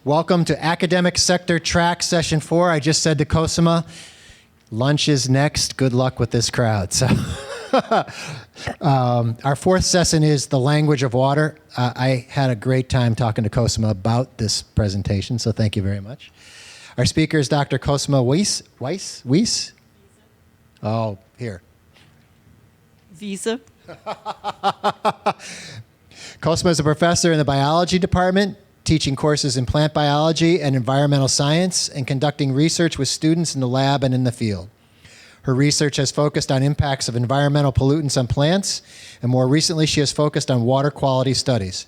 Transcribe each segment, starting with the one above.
Welcome to Academic Sector Track Session 4. I just said to Cosima, lunch is next. Good luck with this crowd. So, our fourth session is the language of water. I had a great time talking to Cosima about this presentation, so thank you very much. Our speaker is Dr. Cosima Wiese. Wiese? Oh, here. Wiese. Cosima is a professor in the biology department, teaching courses in plant biology and environmental science, and conducting research with students in the lab and in the field. Her research has focused on impacts of environmental pollutants on plants, and more recently she has focused on water quality studies.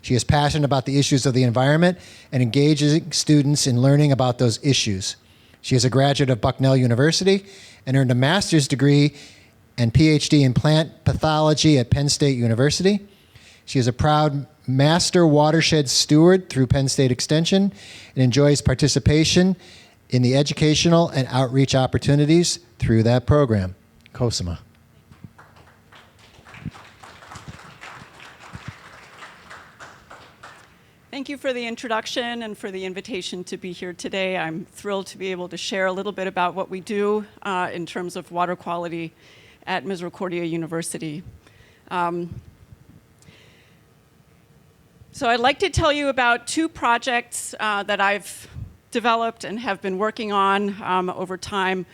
She is passionate about the issues of the environment and engaging students in learning about those issues. She is a graduate of Bucknell University and earned a master's degree and PhD in plant pathology at Penn State University. She is a proud Master Watershed Steward through Penn State Extension and enjoys participation in the educational and outreach opportunities through that program. Cosima. Thank you for the introduction and for the invitation to be here today. I'm thrilled to be able to share a little bit about what we do in terms of water quality at Misericordia University. So I'd like to tell you about two projects that I've developed and have been working on over time,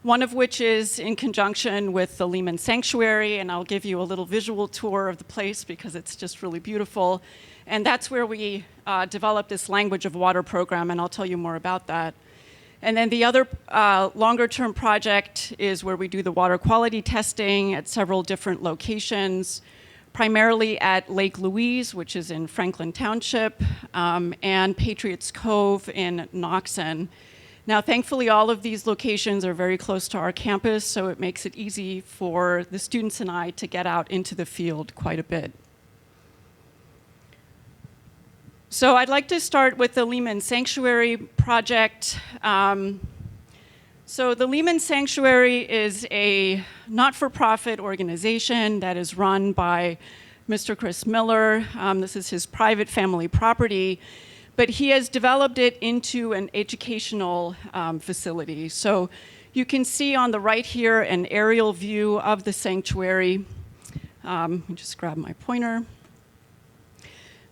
one of which is in conjunction with the Lehman Sanctuary, and I'll give you a little visual tour of the place because it's just really beautiful. And that's where we developed this language of water program, and I'll tell you more about that. And then the other longer-term project is where we do the water quality testing at several different locations, primarily at Lake Louise, which is in Franklin Township, and Patriots Cove in Knoxon. Now, thankfully, all of these locations are very close to our campus, so it makes it easy for the students and I to get out into the field quite a bit. So I'd like to start with the Lehman Sanctuary project. So the Lehman Sanctuary is a not-for-profit organization that is run by Mr. Chris Miller. This is his private family property, but he has developed it into an educational facility. So you can see on the right here an aerial view of the sanctuary. Let me just grab my pointer.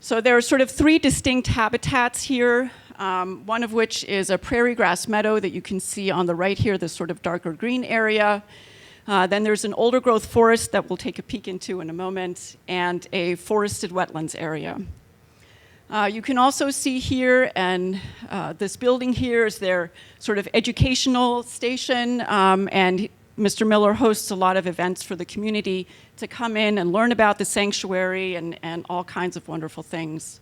So there are sort of three distinct habitats here. One of which is a prairie grass meadow that you can see on the right here, this sort of darker green area. Then there's an older growth forest that we'll take a peek into in a moment, and a forested wetlands area. You can also see here, and this building here is their sort of educational station, and Mr. Miller hosts a lot of events for the community to come in and learn about the sanctuary and all kinds of wonderful things.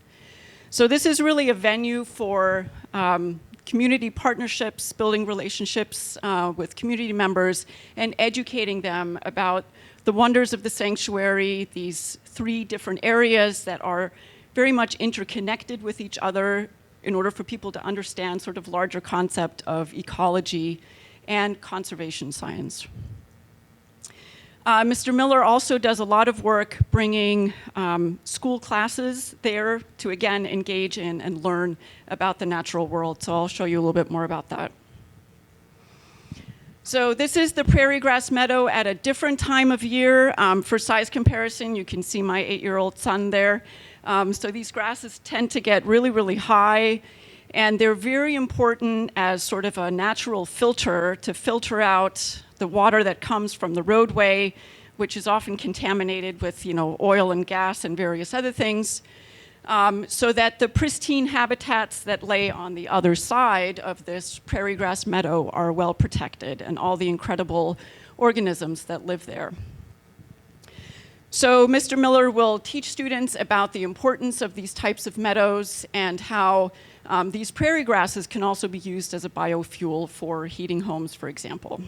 So this is really a venue for community partnerships, building relationships with community members, and educating them about the wonders of the sanctuary, these three different areas that are very much interconnected with each other in order for people to understand sort of larger concept of ecology and conservation science. Mr. Miller also does a lot of work bringing school classes there to, again, engage in and learn about the natural world. So I'll show you a little bit more about that. So this is the prairie grass meadow at a different time of year. For size comparison, you can see my 8-year-old son there. So these grasses tend to get really, really high, and they're very important as sort of a natural filter to filter out the water that comes from the roadway, which is often contaminated with, oil and gas and various other things, so that the pristine habitats that lay on the other side of this prairie grass meadow are well protected, and all the incredible organisms that live there. So Mr. Miller will teach students about the importance of these types of meadows and how these prairie grasses can also be used as a biofuel for heating homes, for example.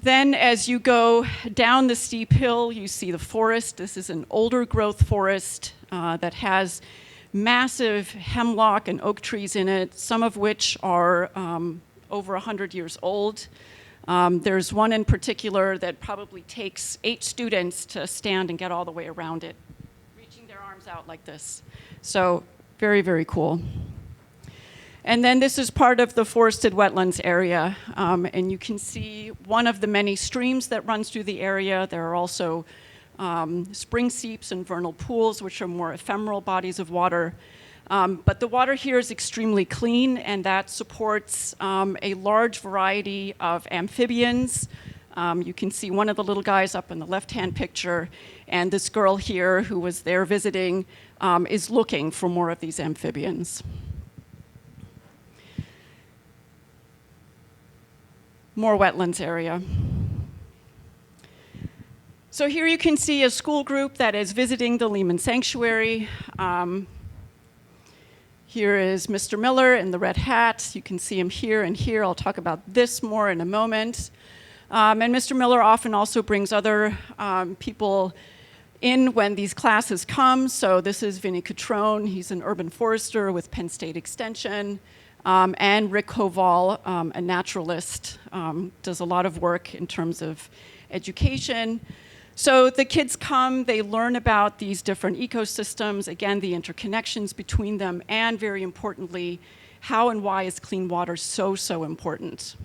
Then as you go down the steep hill, you see the forest. This is an older growth forest that has massive hemlock and oak trees in it, some of which are over 100 years old. There's one in particular that probably takes 8 students to stand and get all the way around it, reaching their arms out like this. So Very, very cool. And then this is part of the forested wetlands area. And you can see one of the many streams that runs through the area. There are also spring seeps and vernal pools, which are more ephemeral bodies of water. But the water here is extremely clean, and that supports a large variety of amphibians. You can see one of the little guys up in the left-hand picture, and this girl here who was there visiting is looking for more of these amphibians. More wetlands area. So here you can see a school group that is visiting the Lehman Sanctuary. Here is Mr. Miller in the red hat. You can see him here and here. I'll talk about this more in a moment. And Mr. Miller often also brings other people in when these classes come. So this is Vinny Catrone. He's an urban forester with Penn State Extension. And Rick Koval, a naturalist, does a lot of work in terms of education. So the kids come, they learn about these different ecosystems, again, the interconnections between them, and very importantly, how and why is clean water so, so important.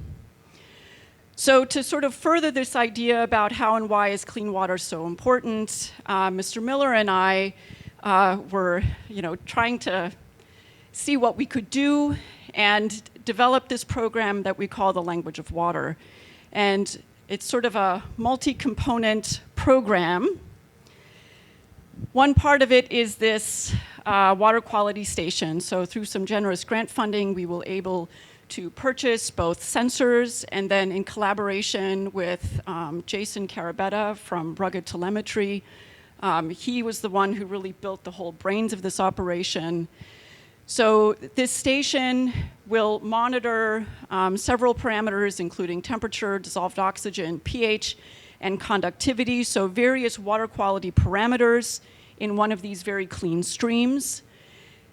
So to sort of further this idea about how and why is clean water so important, Mr. Miller and I were trying to see what we could do and develop this program that we call the Language of Water. And it's sort of a multi-component program. One part of it is this water quality station. So through some generous grant funding, we were able to purchase both sensors, and then in collaboration with Jason Carabetta from Rugged Telemetry, he was the one who really built the whole brains of this operation. So this station will monitor several parameters, including temperature, dissolved oxygen, pH, and conductivity, so various water quality parameters in one of these very clean streams.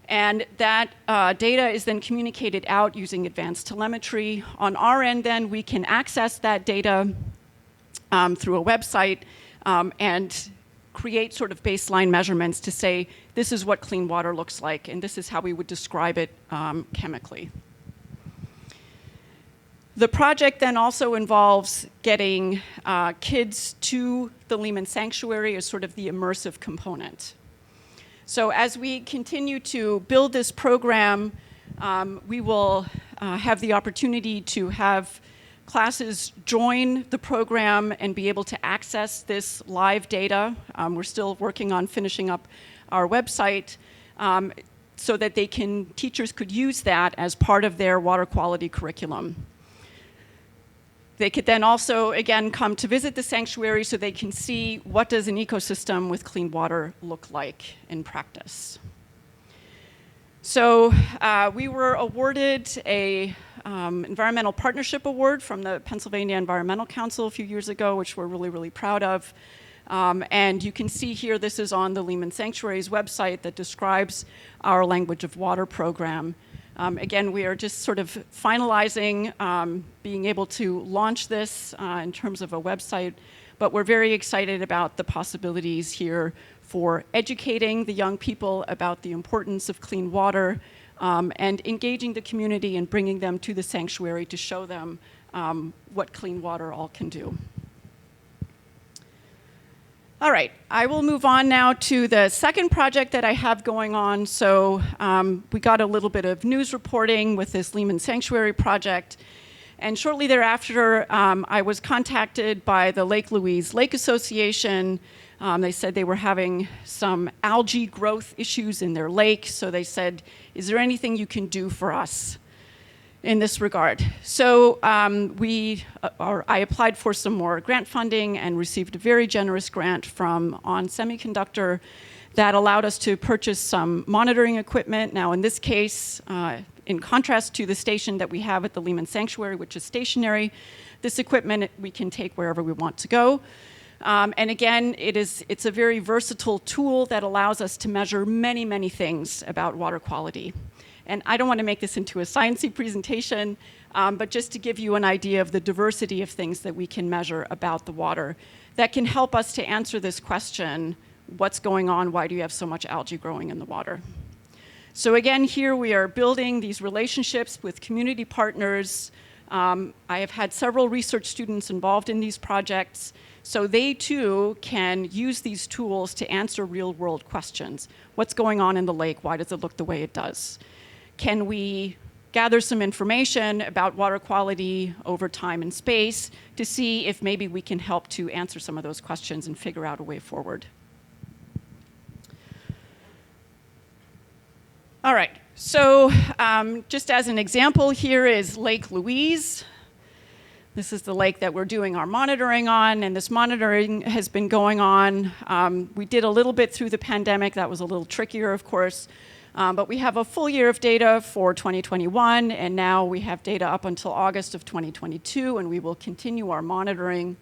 And that data is then communicated out using advanced telemetry. On our end, then, we can access that data through a website and create sort of baseline measurements to say, this is what clean water looks like, and this is how we would describe it chemically. The project then also involves getting kids to the Lehman Sanctuary as sort of the immersive component. So as we continue to build this program, we will have the opportunity to have classes join the program and be able to access this live data. We're still working on finishing up our website so that teachers could use that as part of their water quality curriculum. They could then also, again, come to visit the sanctuary so they can see what does an ecosystem with clean water look like in practice. So we were awarded a Environmental Partnership Award from the Pennsylvania Environmental Council a few years ago, which we're really, really proud of. And you can see here, this is on the Lehman Sanctuary's website that describes our Language of Water program. Again, we are just sort of finalizing being able to launch this in terms of a website, but we're very excited about the possibilities here for educating the young people about the importance of clean water and engaging the community and bringing them to the sanctuary to show them what clean water all can do. All right, I will move on now to the second project that I have going on. So we got a little bit of news reporting with this Lehman Sanctuary project. And shortly thereafter, I was contacted by the Lake Louise Lake Association. They said they were having some algae growth issues in their lake. So they said, is there anything you can do for us in this regard? So I applied for some more grant funding and received a very generous grant from On Semiconductor that allowed us to purchase some monitoring equipment. Now, in this case, in contrast to the station that we have at the Lehman Sanctuary, which is stationary, this equipment we can take wherever we want to go. And again, it's a very versatile tool that allows us to measure many, many things about water quality. And I don't want to make this into a sciencey presentation, but just to give you an idea of the diversity of things that we can measure about the water that can help us to answer this question, what's going on? Why do you have so much algae growing in the water? So again, here we are building these relationships with community partners. I have had several research students involved in these projects, so they too can use these tools to answer real-world questions. What's going on in the lake? Why does it look the way it does? Can we gather some information about water quality over time and space to see if maybe we can help to answer some of those questions and figure out a way forward? All right, so just as an example, here is Lake Louise. This is the lake that we're doing our monitoring on, and this monitoring has been going on. We did a little bit through the pandemic. That was a little trickier, of course. But we have a full year of data for 2021, and now we have data up until August of 2022, and we will continue our monitoring.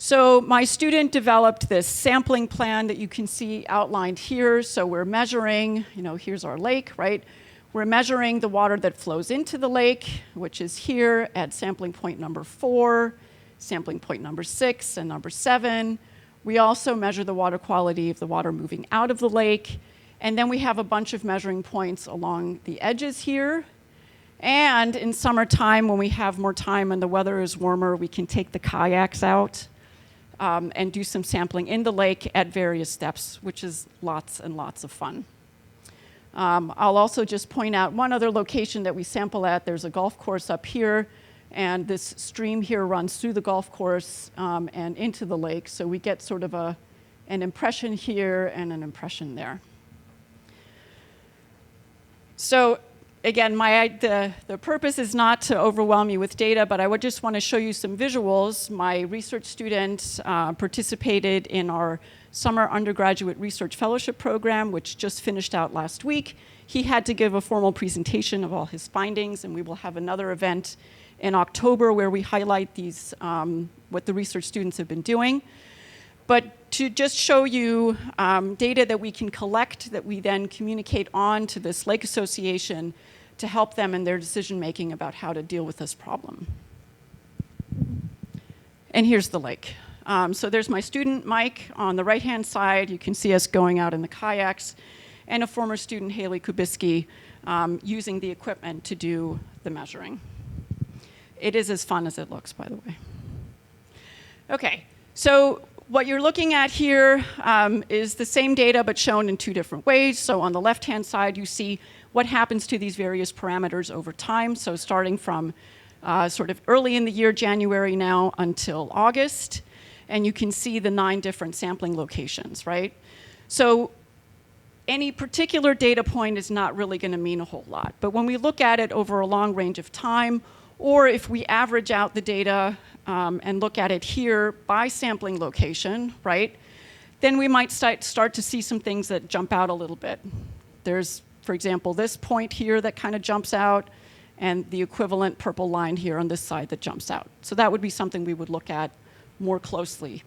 So my student developed this sampling plan that you can see outlined here. So we're measuring, here's our lake, right? We're measuring the water that flows into the lake, which is here at sampling point number 4, sampling point number 6, and number 7. We also measure the water quality of the water moving out of the lake. And then we have a bunch of measuring points along the edges here. And in summertime, when we have more time and the weather is warmer, we can take the kayaks out and do some sampling in the lake at various depths, which is lots and lots of fun. I'll also just point out one other location that we sample at. There's a golf course up here, and this stream here runs through the golf course and into the lake. So we get sort of an impression here and an impression there. So again, the purpose is not to overwhelm you with data, but I would just want to show you some visuals. My research student participated in our summer undergraduate research fellowship program, which just finished out last week. He had to give a formal presentation of all his findings, and we will have another event in October where we highlight these, what the research students have been doing. But to just show you data that we can collect that we then communicate on to this lake association to help them in their decision making about how to deal with this problem. And here's the lake. So there's my student, Mike, on the right-hand side. You can see us going out in the kayaks, and a former student, Haley Kubisky, using the equipment to do the measuring. It is as fun as it looks, by the way. Okay, so what you're looking at here is the same data but shown in two different ways. So on the left-hand side, you see what happens to these various parameters over time. So starting from sort of early in the year, January now, until August. And you can see the 9 different sampling locations, right? So any particular data point is not really going to mean a whole lot. But when we look at it over a long range of time, or if we average out the data and look at it here by sampling location, right, then we might start to see some things that jump out a little bit. There's, for example, this point here that kind of jumps out, and the equivalent purple line here on this side that jumps out. So that would be something we would look at more closely.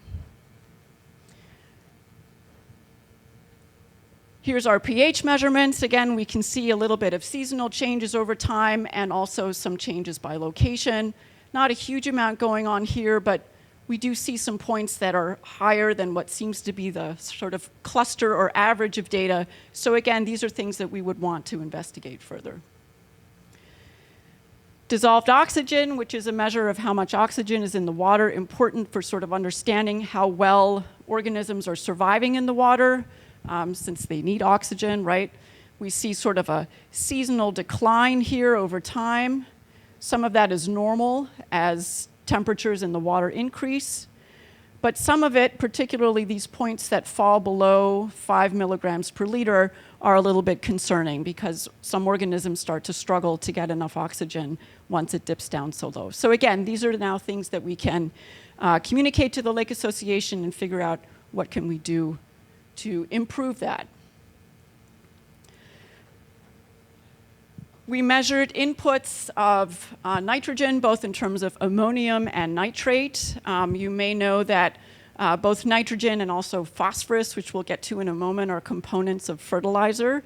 Here's our pH measurements. Again, we can see a little bit of seasonal changes over time and also some changes by location. Not a huge amount going on here, but we do see some points that are higher than what seems to be the sort of cluster or average of data. So again, these are things that we would want to investigate further. Dissolved oxygen, which is a measure of how much oxygen is in the water, important for sort of understanding how well organisms are surviving in the water, since they need oxygen, right? We see sort of a seasonal decline here over time. Some of that is normal as temperatures in the water increase. But some of it, particularly these points that fall below 5 milligrams per liter, are a little bit concerning because some organisms start to struggle to get enough oxygen once it dips down so low. So again, these are now things that we can communicate to the Lake Association and figure out what can we do to improve that. We measured inputs of nitrogen, both in terms of ammonium and nitrate. You may know that both nitrogen and also phosphorus, which we'll get to in a moment, are components of fertilizer.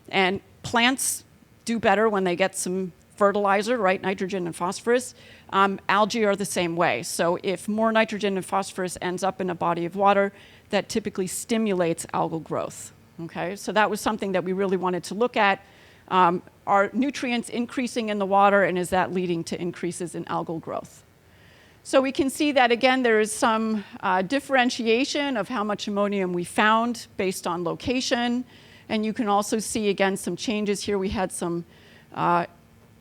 And plants do better when they get some fertilizer, right? Nitrogen and phosphorus. Algae are the same way. So if more nitrogen and phosphorus ends up in a body of water, that typically stimulates algal growth, Okay, so that was something that we really wanted to look at. Are nutrients increasing in the water, and is that leading to increases in algal growth? So we can see that, again, there is some differentiation of how much ammonium we found based on location. And you can also see, again, some changes here. We had some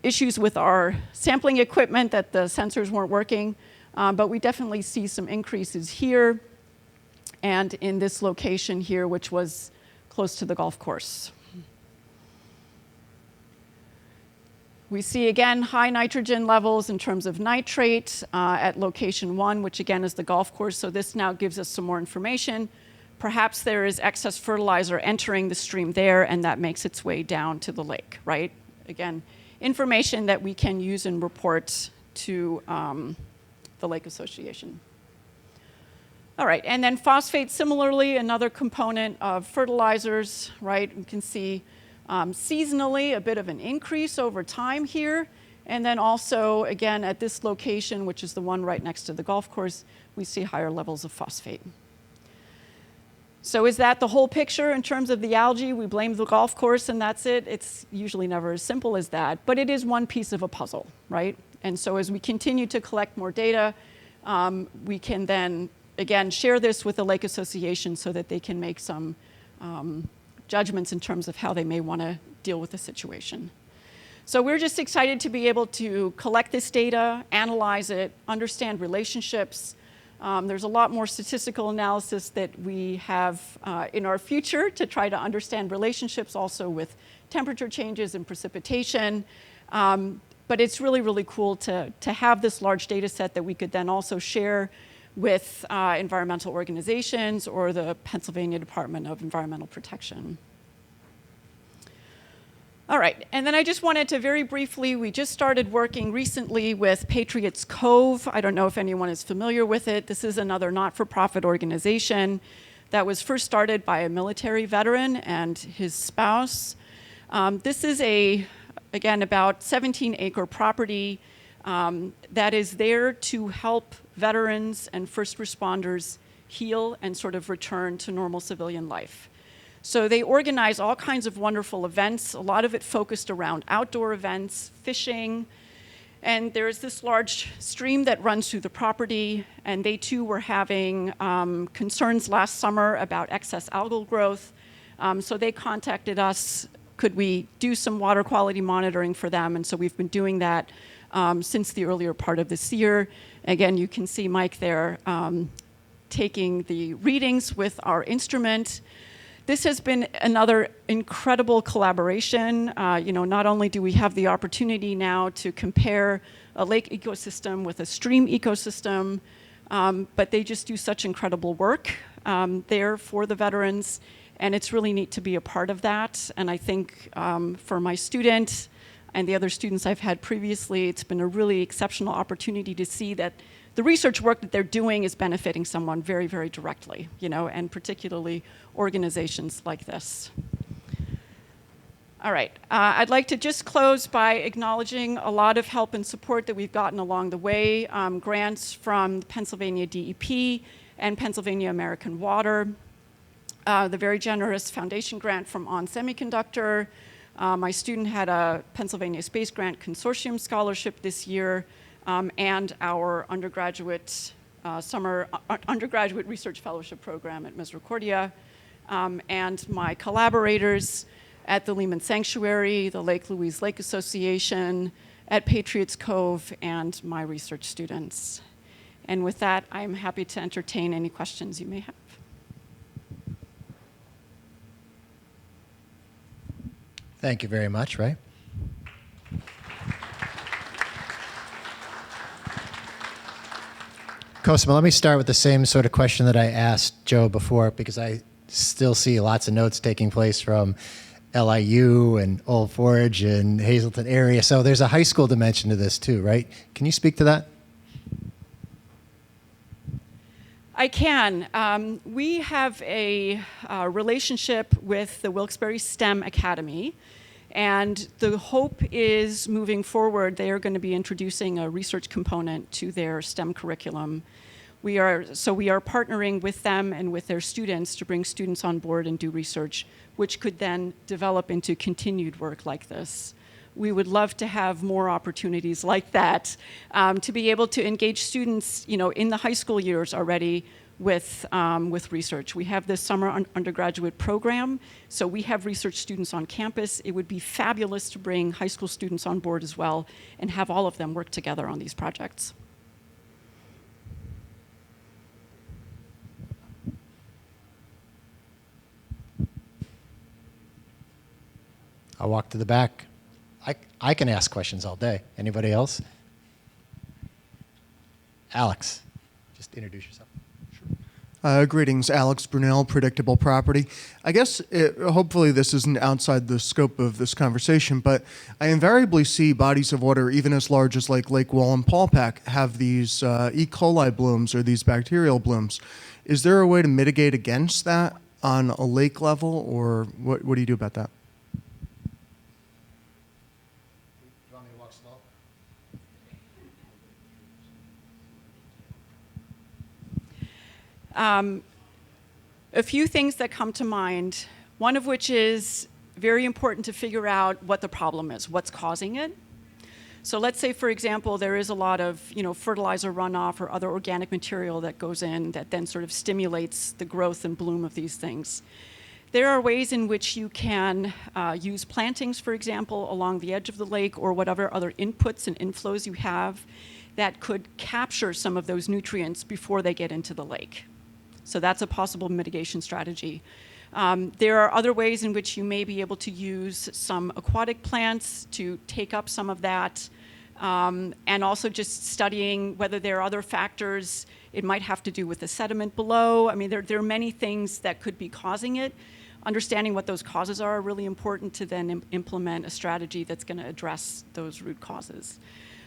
issues with our sampling equipment that the sensors weren't working. But we definitely see some increases here and in this location here, which was close to the golf course. We see, again, high nitrogen levels in terms of nitrate at location 1, which again is the golf course. So this now gives us some more information. Perhaps there is excess fertilizer entering the stream there, and that makes its way down to the lake, right? Again, information that we can use and report to the Lake Association. All right, and then phosphate, similarly, another component of fertilizers, right? We can see seasonally, a bit of an increase over time here. And then also, again, at this location, which is the one right next to the golf course, we see higher levels of phosphate. So is that the whole picture in terms of the algae? We blame the golf course and that's it? It's usually never as simple as that, but it is one piece of a puzzle, right? And so as we continue to collect more data, we can then, again, share this with the Lake Association so that they can make some judgments in terms of how they may want to deal with the situation. So we're just excited to be able to collect this data, analyze it, understand relationships. There's a lot more statistical analysis that we have in our future to try to understand relationships also with temperature changes and precipitation. But it's really, really cool to have this large data set that we could then also share with environmental organizations or the Pennsylvania Department of Environmental Protection. All right, and then I just wanted to very briefly, we just started working recently with Patriots Cove. I don't know if anyone is familiar with it. This is another not-for-profit organization that was first started by a military veteran and his spouse. This is again, about 17-acre property that is there to help veterans and first responders heal and sort of return to normal civilian life. So they organize all kinds of wonderful events, a lot of it focused around outdoor events, fishing, and there's this large stream that runs through the property, and they too were having concerns last summer about excess algal growth. So they contacted us, could we do some water quality monitoring for them? And so we've been doing that since the earlier part of this year. Again, you can see Mike there taking the readings with our instrument. This has been another incredible collaboration. Not only do we have the opportunity now to compare a lake ecosystem with a stream ecosystem, but they just do such incredible work there for the veterans, and it's really neat to be a part of that. And I think for my student and the other students I've had previously, it's been a really exceptional opportunity to see that the research work that they're doing is benefiting someone very, very directly, and particularly organizations like this. All right, I'd like to just close by acknowledging a lot of help and support that we've gotten along the way, grants from the Pennsylvania DEP and Pennsylvania American Water, the very generous foundation grant from On Semiconductor. My student had a Pennsylvania Space Grant Consortium scholarship this year, and our undergraduate undergraduate research fellowship program at Misericordia, and my collaborators at the Lehman Sanctuary, the Lake Louise Lake Association, at Patriots Cove, and my research students. And with that, I'm happy to entertain any questions you may have. Thank you very much, Ray. Cosima, let me start with the same sort of question that I asked Joe before, because I still see lots of notes taking place from LIU and Old Forge and Hazleton area. So there's a high school dimension to this too, right? Can you speak to that? I can. We have a relationship with the Wilkes-Barre STEM Academy, and the hope is moving forward, they are going to be introducing a research component to their STEM curriculum. We are partnering with them and with their students to bring students on board and do research, which could then develop into continued work like this. We would love to have more opportunities like that, to be able to engage students, in the high school years already with research. We have this summer undergraduate program, so we have research students on campus. It would be fabulous to bring high school students on board as well and have all of them work together on these projects. I'll walk to the back. I can ask questions all day. Anybody else? Alex, just introduce yourself. Greetings, Alex Brunel, Predictable Property. I guess hopefully this isn't outside the scope of this conversation, but I invariably see bodies of water, even as large as like Lake Wallenpaupack, have these E. coli blooms or these bacterial blooms. Is there a way to mitigate against that on a lake level, or what do you do about that? A few things that come to mind, one of which is very important to figure out what the problem is, what's causing it. So let's say, for example, there is a lot of fertilizer runoff or other organic material that goes in that then sort of stimulates the growth and bloom of these things. There are ways in which you can use plantings, for example, along the edge of the lake or whatever other inputs and inflows you have that could capture some of those nutrients before they get into the lake. So that's a possible mitigation strategy. There are other ways in which you may be able to use some aquatic plants to take up some of that, and also just studying whether there are other factors. It might have to do with the sediment below. I mean, there are many things that could be causing it. Understanding what those causes are really important to then implement a strategy that's going to address those root causes.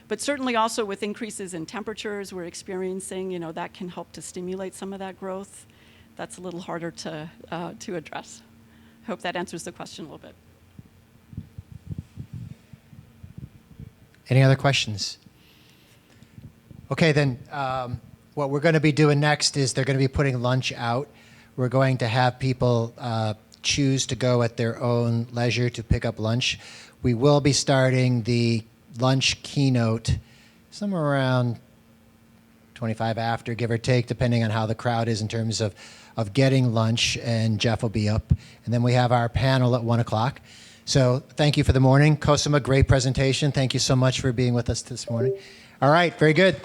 But certainly also with increases in temperatures we're experiencing, that can help to stimulate some of that growth. That's a little harder to address. I hope that answers the question a little bit. Any other questions? Okay, then what we're going to be doing next is they're going to be putting lunch out. We're going to have people choose to go at their own leisure to pick up lunch. We will be starting the lunch keynote somewhere around 25 after, give or take, depending on how the crowd is in terms of getting lunch, and Jeff will be up. And then we have our panel at 1 o'clock. So thank you for the morning. Cosima, great presentation. Thank you so much for being with us this morning. All right, very good.